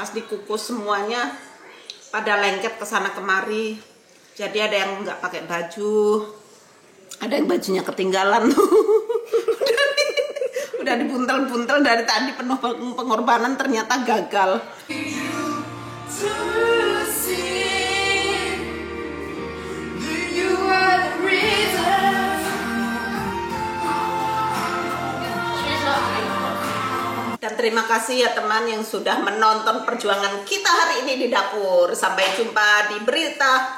Pas dikukus semuanya pada lengket ke sana kemari. Jadi ada yang nggak pakai baju, ada yang bajunya ketinggalan. Udah dibuntel-buntel dari tadi penuh pengorbanan, ternyata gagal. Dan terima kasih ya teman yang sudah menonton perjuangan kita hari ini di dapur. Sampai jumpa di berita.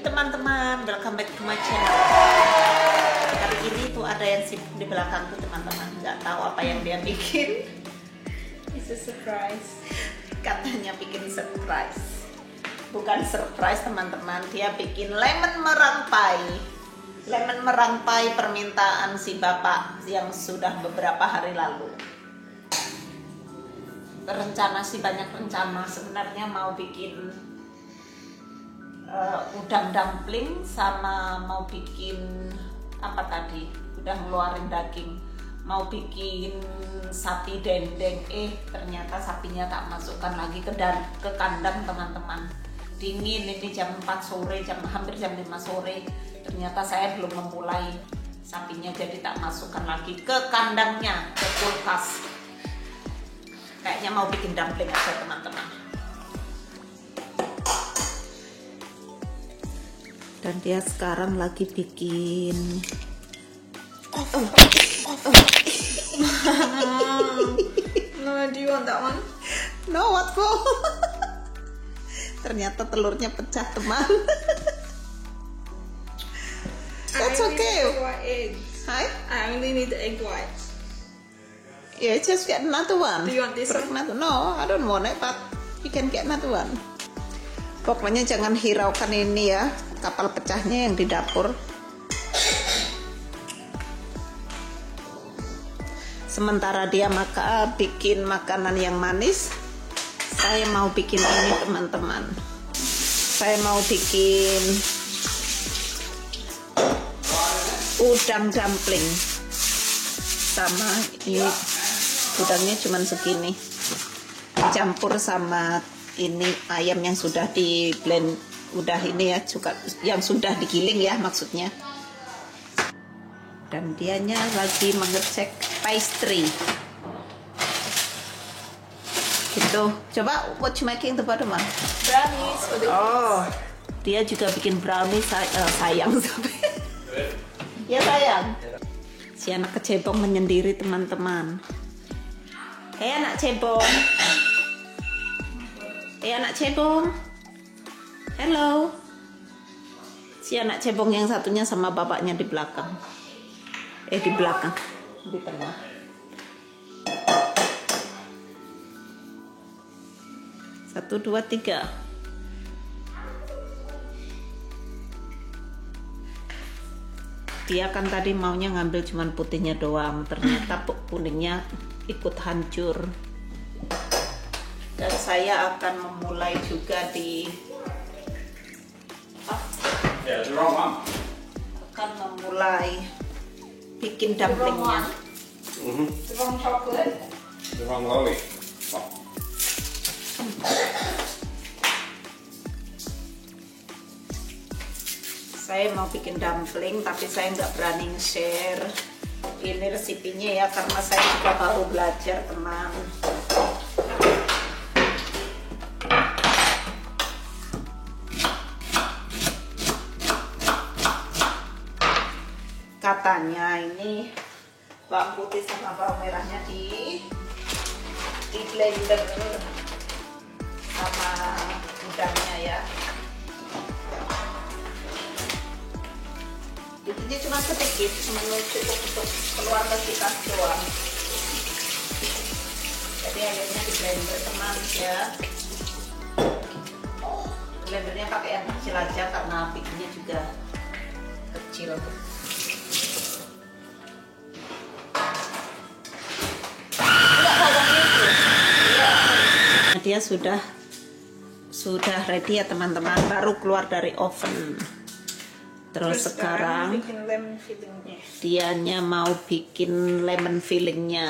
Teman-teman, welcome back to my channel. Hari ini tuh ada yang sibuk di belakangku teman-teman, nggak tahu apa yang dia bikin. It's a surprise. Katanya bikin surprise, bukan surprise teman-teman, dia bikin lemon meringue pie. Lemon meringue pie permintaan si bapak yang sudah beberapa hari lalu. Rencana sih banyak rencana, sebenarnya mau bikin udang dumpling sama mau bikin apa tadi, udah ngeluarin daging, mau bikin sapi dendeng. Ternyata sapinya tak masukkan lagi ke kandang teman-teman. Dingin ini jam 4 sore, hampir jam 5 sore. Ternyata saya belum memulai, sapinya jadi tak masukkan lagi ke kandangnya, ke kulkas. Kayaknya mau bikin dumpling aja teman-teman. Dan dia sekarang lagi bikin No, do you want that one? No, what for? Ternyata telurnya pecah teman. That's okay. White eggs. Hi? I only need the egg whites. Yeah, just get another one. Do you want this one? No, I don't want it, but you can get another one. Pokoknya jangan hiraukan ini ya, kapal pecahnya yang di dapur. Sementara dia bikin makanan yang manis, saya mau bikin ini teman-teman. Saya mau bikin udang dumpling. Sama ini udangnya cuman segini. Dicampur sama ini ayam yang sudah di blend, udah ini ya, juga yang sudah digiling ya maksudnya. Dan dianya lagi mengecek pastry gitu. Coba what you making the bottom one? Brownies for the Dia juga bikin brownies. Sayang ya sayang. Si anak kecebong menyendiri teman-teman. Anak cebong. Anak cebong, hello. Si anak cebong yang satunya sama bapaknya di belakang. Di belakang, di tengah. Satu, dua, tiga. Dia kan tadi maunya ngambil cuman putihnya doang, ternyata kuningnya ikut hancur. Dan saya akan memulai juga akan memulai bikin dumplingnya. The wrong chocolate. The wrong lolly. Saya mau bikin dumpling, tapi saya nggak berani share ini resepnya ya, karena saya juga baru belajar teman. Katanya ini bawang putih sama bawang merahnya di blender sama udangnya ya. Ini cuma sedikit, cukup untuk keluarga kita doang. Jadi akhirnya di blender teman ya. blendernya pakai yang kecil aja karena bikinnya juga kecil. Dia sudah ready ya teman-teman, baru keluar dari oven. Terus sekarang bikin lemon fillingnya. dianya mau bikin lemon fillingnya.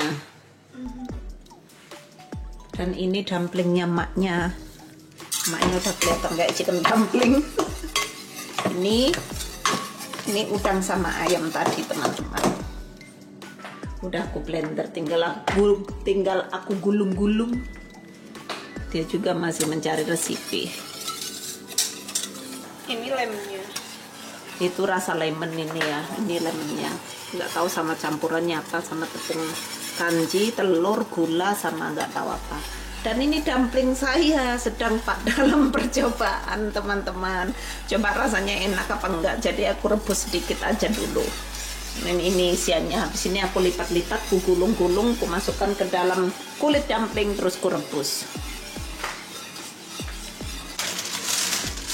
Dan ini dumplingnya maknya udah kelihatan kayak chicken dumpling. ini udang sama ayam tadi teman-teman. Udah aku blender, tinggal aku gulung-gulung. Dia juga masih mencari resipi. Ini lemonnya. Itu rasa lemon ini ya, ini lemonnya. Nggak tahu sama campurannya apa, sama tepung kanji, telur, gula, sama nggak tahu apa. Dan ini dumpling saya sedang dalam percobaan teman-teman. Coba rasanya enak apa enggak. Jadi aku rebus sedikit aja dulu. Dan ini isiannya. Habis ini aku lipat-lipat, ku gulung-gulung, ku masukkan ke dalam kulit dumpling, terus ku rebus.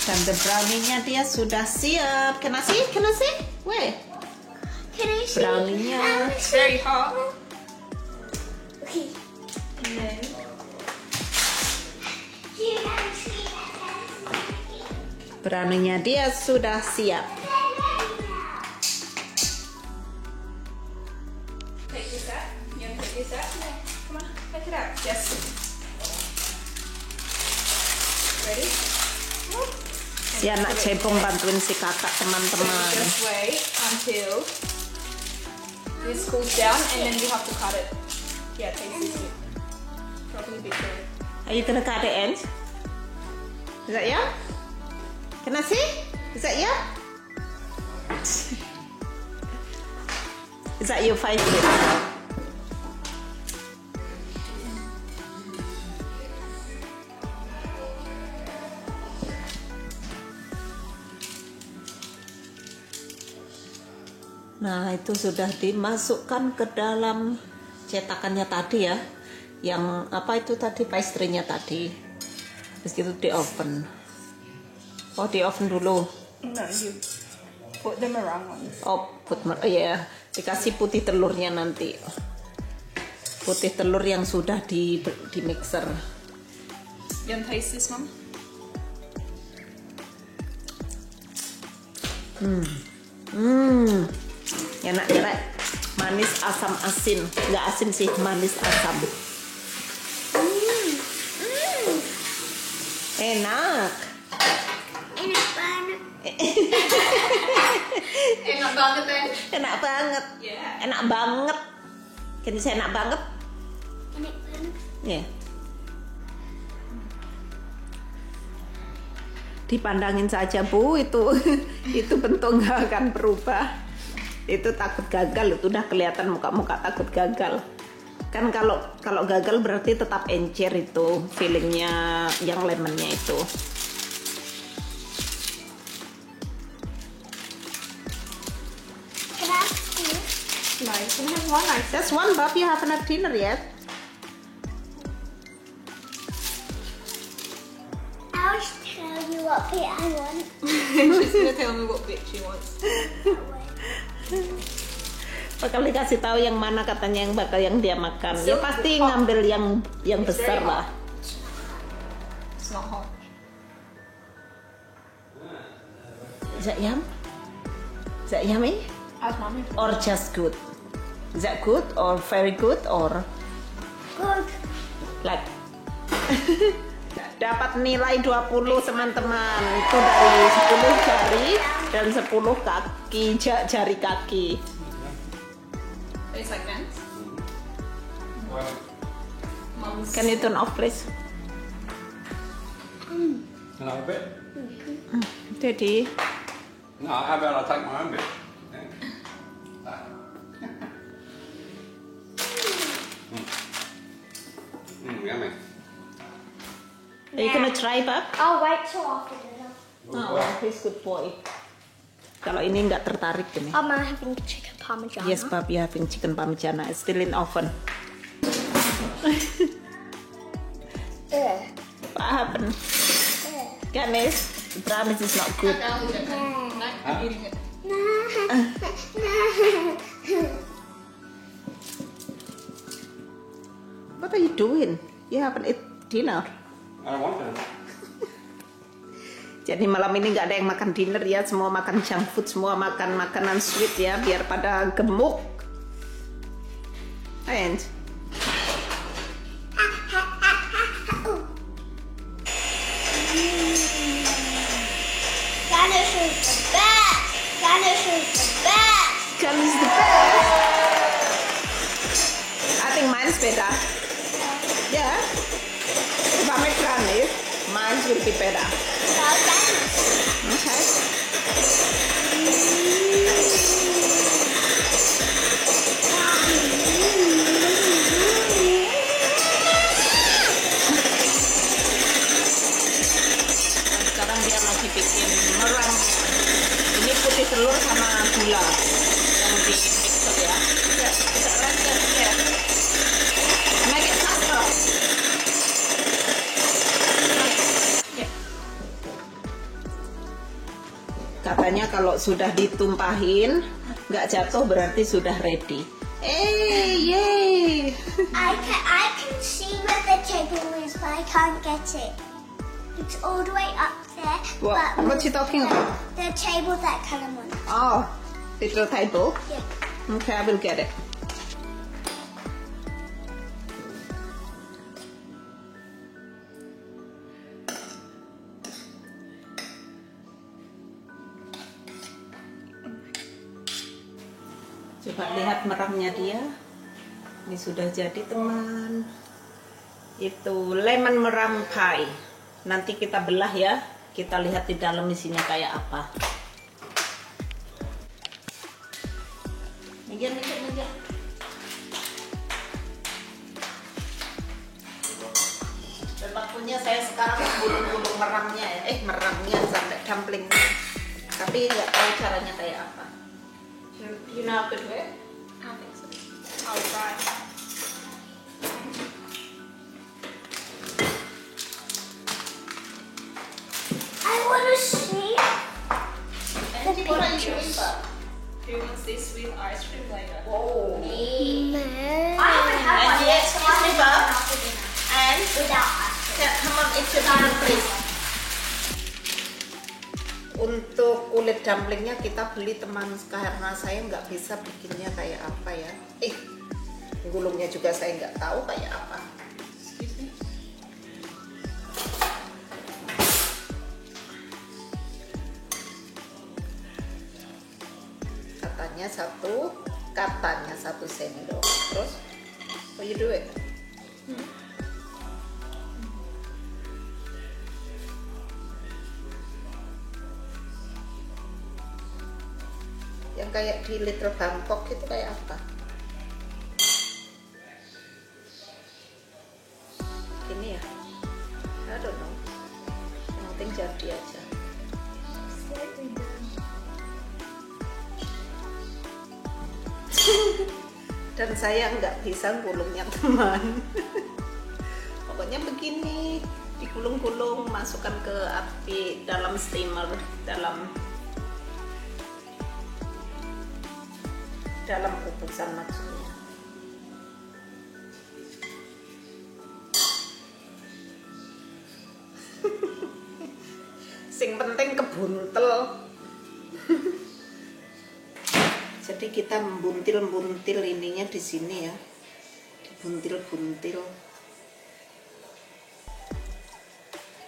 Dan the brownie-nya dia sudah siap. Can I see? Wait. Can I see? Brownie-nya. It's very hot. Okay. And then Brownie-nya dia sudah siap. take this out. You want to take this out? Come on, take it out. Yes. Ready? Si anak cebong bantuin si kakak teman-teman. Just wait until this cools down, and then you have to cut it. Yeah, taste this. Probably be good. Are you gonna cut the ends? Is that yeah? Can I see? Is that yeah? Is that your favorite? Nah, itu sudah dimasukkan ke dalam cetakannya tadi ya. Yang apa itu tadi, pastry-nya tadi. Terus itu di oven. Oh, di oven dulu. No, you put them around one. Oh, ya, dikasih putih telurnya nanti. Putih telur yang sudah di mixer. You want to taste this, Mum? Enak ya, manis asam asin, nggak asin sih, manis asam. Enak. Enak banget. Enak banget then. Enak banget. Yeah. Enak banget. Can you say enak banget? Enak banget. Ya. Dipandangin saja Bu, itu bentuk nggak akan berubah. Itu takut gagal, itu udah kelihatan muka-muka takut gagal. Kan kalau gagal berarti tetap encer itu feelingnya yang lemonnya itu. Can I see? No, you can have one. I That's one, Bob. You haven't had dinner yet. I'll tell you what bit I want. She's gonna tell me what bit she wants. Bakal dikasih tahu yang mana katanya yang dia makan. Dia So pasti hot. ngambil yang besar very lah. It's not hot. Is that yum? Is that yummy? Ask Mommy. Or just good? Is that good or very good or Good. like? Dapat nilai 20 teman-teman. Itu dari 10 jari dan 10 kaki, jari kaki. Tastes like Vans. Mum's. Can you turn off please? Can I have a bit? Jadi No, how about I take my own bit? Yeah. Yummy. are you gonna try, Bob? I'll wait till after dinner. Oh, he's good boy. Kalau ini nggak tertarik ini. I'm having chicken parmesan. Yes, Bob, you having chicken parmigiana. It's still in oven. What happened? Ganes? The brownies is not good. Now eat it. Nah. I'm eating it. What are you doing? You haven't eat dinner. I don't want to. Jadi malam ini nggak ada yang makan dinner ya, semua makan junk food, semua makan makanan sweet ya, biar pada gemuk. And Dinosaurs the best. Dinosaurs the best. Granny's the best. I think mine's better. Yeah. If I make Granny, mine will be better. Well, dinosaurs. Okay. Sekarang dia lagi bikin merang. Ini putih telur sama gula yang di mixer ya. Make it faster. Katanya kalau sudah ditumpahin nggak jatuh berarti sudah ready. Yay! I can see where the table is, but I can't get it. It's all the way up there. What but you talking about? the table that Callum wants. Oh, little table. Yeah. Okay, I will get it. Coba lihat merangnya dia. Ini sudah jadi teman. Itu lemon merang pie. Nanti kita belah ya. Kita lihat di dalam isinya kayak apa. Megan. Dan waktunya saya sekarang gulung-gulung merangnya ya. Merangnya sampai dumplingnya. Tapi nggak tahu caranya kayak apa. You know how to do it? I think so. I'll try. I want to see. And you want to use Who wants this with ice cream later? Oh. No. And yes, excuse me, Bob. And Without come on, it's your turn, please. Untuk kulit dumplingnya kita beli teman, karena saya nggak bisa bikinnya kayak apa ya. Gulungnya juga saya nggak tahu kayak apa. Excuse me. Katanya satu sendok. Terus, how you do it? Yang kayak di Little Bangkok itu kayak apa? Ini ya? I don't know. Yang penting jadi aja. Dan saya nggak bisa gulungnya teman. Pokoknya begini, digulung-gulung, masukkan ke api dalam steamer, dalam kukusan maksudnya. Sing penting kebuntel. Jadi kita membuntil-buntil ininya di sini ya, dibuntil-buntil.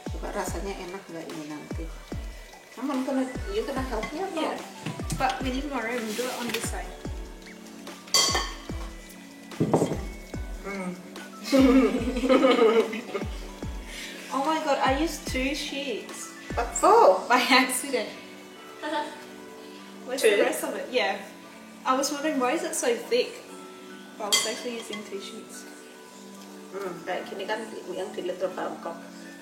Coba rasanya enak nggak ini nanti? Kamu you gonna help me? Yeah. But we need more room. Do it on this side. Oh my god, I used 2 sheets What for? by accident. Where's Two? the rest of it? Yeah. I was wondering why is it so thick? But I was actually using 2 sheets. Kayak gini kan yang di Little Bangkok.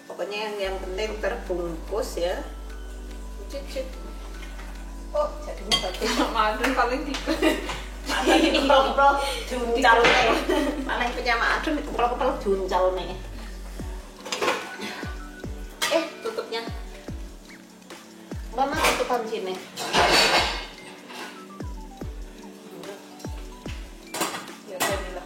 Pokoknya yang penting terbungkus ya. Cicit. Oh, jadinya bagus. Madun paling tiga. Ini kepel juncal nih. Paling punya madun kepel juncal nih. Tutupnya. Mana tutupan sini? Ya jadilah.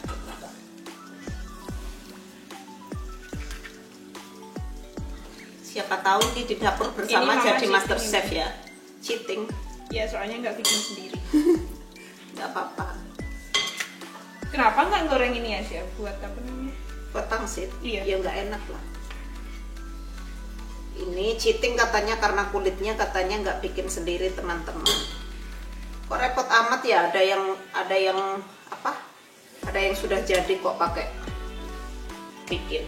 Siapa tahu ini di dapur bersama Ini Mama jadi master cheating chef ini. ya. Cheating, Ya soalnya nggak bikin sendiri. nggak apa-apa. Kenapa nggak goreng ini aja buat apa namanya? Buat pangsit, Iya. ya nggak enak lah. Ini cheating katanya karena kulitnya katanya nggak bikin sendiri teman-teman. Kok repot amat ya? Ada yang apa? Ada yang sudah jadi kok pakai bikin.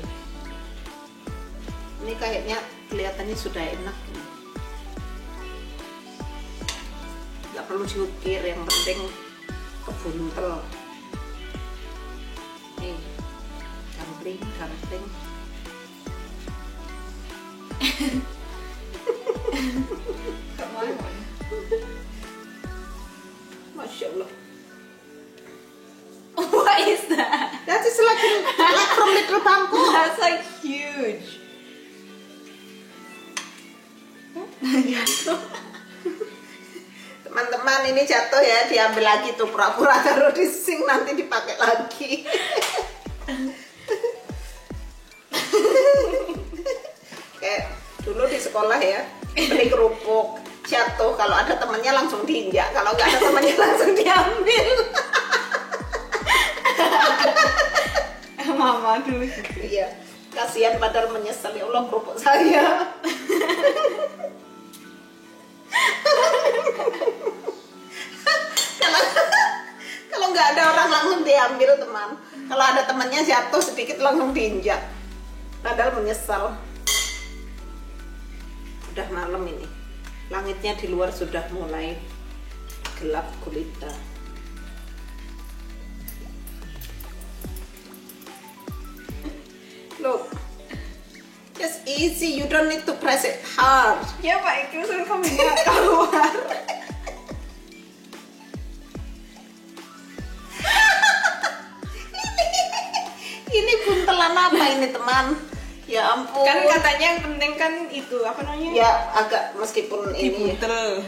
Ini kayaknya kelihatannya sudah enak. Nggak perlu diukir, yang penting kebuntel. Nih, dumpling. Got my one. Masya Allah. What is that? That is like from Little Bangkok. That's like huge. Teman-teman, ini jatuh ya, diambil lagi tuh, pura-pura taruh di sink, nanti dipakai lagi. Kayak dulu di sekolah ya, beli kerupuk, jatuh, kalau ada temennya langsung diinjak, kalau nggak ada temennya langsung diambil. Mama dulu gitu. Iya, kasihan padahal menyesal, ya Allah kerupuk saya. Kalau nggak ada orang langsung diambil teman. Kalau ada temannya jatuh sedikit langsung diinjak. Padahal menyesal. Udah malam ini. Langitnya di luar sudah mulai gelap gulita. Look, just easy. You don't need to press it hard. Ya Pak Iki suruh kamu nggak keluar. Ini buntelan apa ini teman? Ya ampun. Kan katanya yang penting kan itu apa namanya? Ya agak meskipun ini. Dibuntel.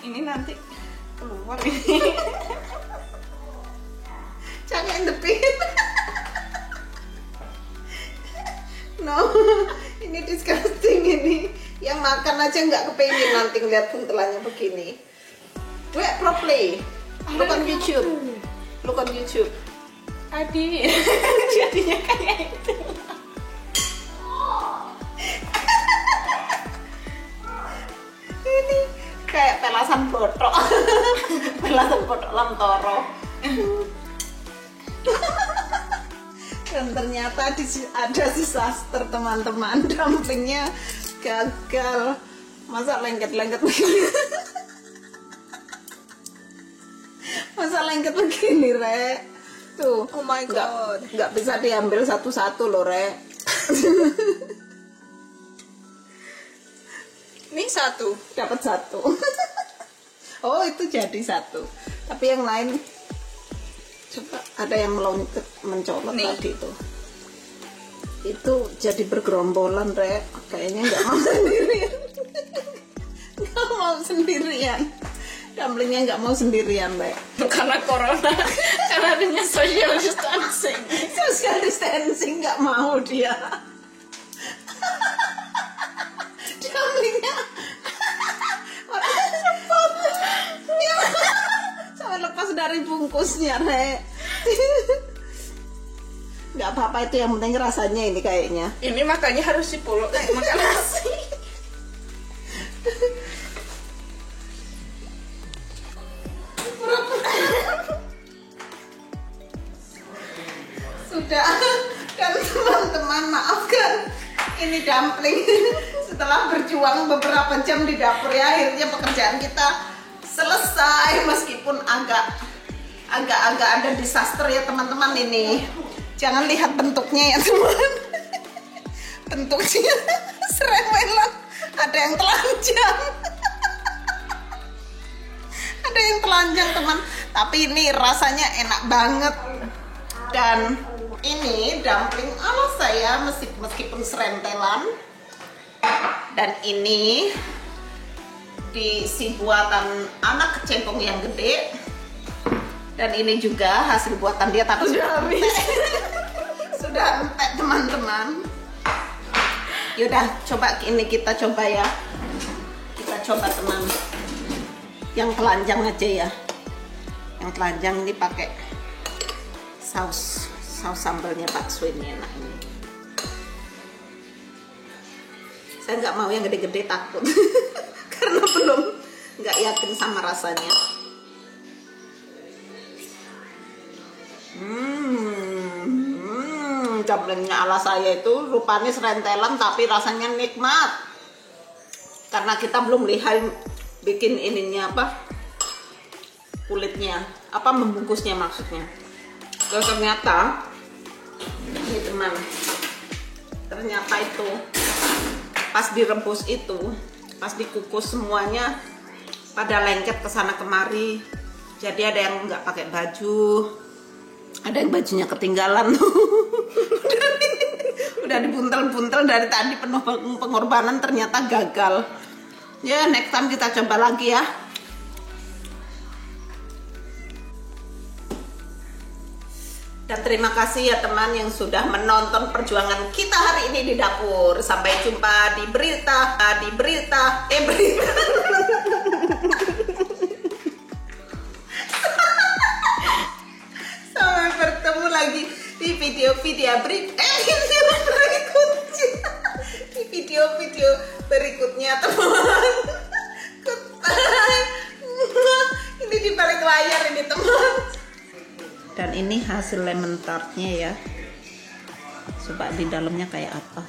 Ini nanti keluar ini. Jangan depin. No, ini disgusting ini. Yang makan aja nggak kepengen nanti ngeliat buntelannya begini. Do it properly. Look on YouTube. Look on YouTube. Adi, jadinya kayak itu. Ini kayak pelasan botok. Pelasan botok lamtoro. Dan ternyata ada disaster teman-teman, dumplingnya gagal. Masa lengket-lengket begini? Masa lengket begini, Rek? Tuh. Oh my God. Nggak bisa diambil satu-satu loh, Rek. Ini satu. Dapat satu. Oh, itu jadi satu. Tapi yang lain coba ada yang mencolot Nih. tadi tuh. Itu jadi bergerombolan, Rek. Kayaknya nggak mau sendirian. Nggak mau sendirian. Dumplingnya nggak mau sendirian, Rek. Karena corona. Karena adanya social distancing. Social distancing nggak mau dia. Dumplingnya cepat. Sampai lepas dari bungkusnya, Rek. Nggak apa-apa, itu yang penting rasanya ini kayaknya. Ini makanya harus dipeluk kayak makan nasi. Sudah. Dan teman-teman maafkan, ini dumpling setelah berjuang beberapa jam di dapur ya, akhirnya pekerjaan kita selesai meskipun agak ada disaster ya teman-teman. Ini jangan lihat bentuknya ya teman. Bentuknya seremelan, ada yang telanjang. Ada yang telanjang teman, tapi ini rasanya enak banget. Dan ini dumpling ala saya meskipun serentelan Dan ini diisi buatan anak kecebong yang gede. Dan ini juga hasil buatan dia, tapi sudah habis. Sudah entek teman-teman. Yaudah, coba ini kita coba ya. Kita coba teman. Yang telanjang aja ya. Yang telanjang ini pakai saus sambalnya bakso ini enak ini. Saya nggak mau yang gede-gede, takut. Karena belum nggak yakin sama rasanya. Jamblengnya ala saya itu rupanya serentelan tapi rasanya nikmat. Karena kita belum lihat bikin ininya apa, kulitnya, apa membungkusnya maksudnya. Terus ternyata ini teman, ternyata itu pas direbus itu, pas dikukus semuanya pada lengket ke sana kemari. Jadi ada yang nggak pakai baju, ada yang bajunya ketinggalan. Udah dibuntel-buntel dari tadi penuh pengorbanan, ternyata gagal. Ya, next time kita coba lagi ya. Dan terima kasih ya teman yang sudah menonton perjuangan kita hari ini di dapur. Sampai jumpa di berita. Sampai bertemu lagi di video-video berikutnya teman. Goodbye. Ini di balik layar ini teman. Dan ini hasil lemon tartnya ya. Coba di dalamnya kayak apa.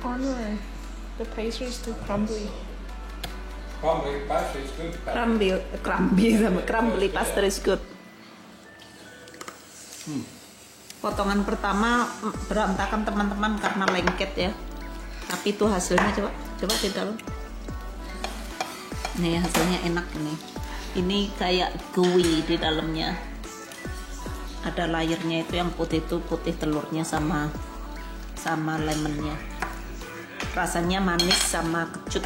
Oh no, the pastry is too crumbly. Crumbly pastry is good. Crumbly pastry is good. Potongan pertama berantakan teman-teman karena lengket ya. Tapi itu hasilnya coba di dalam. Nih hasilnya enak nih. Ini kayak gooey di dalamnya. Ada layernya itu yang putih telurnya sama lemonnya. Rasanya manis sama kecut.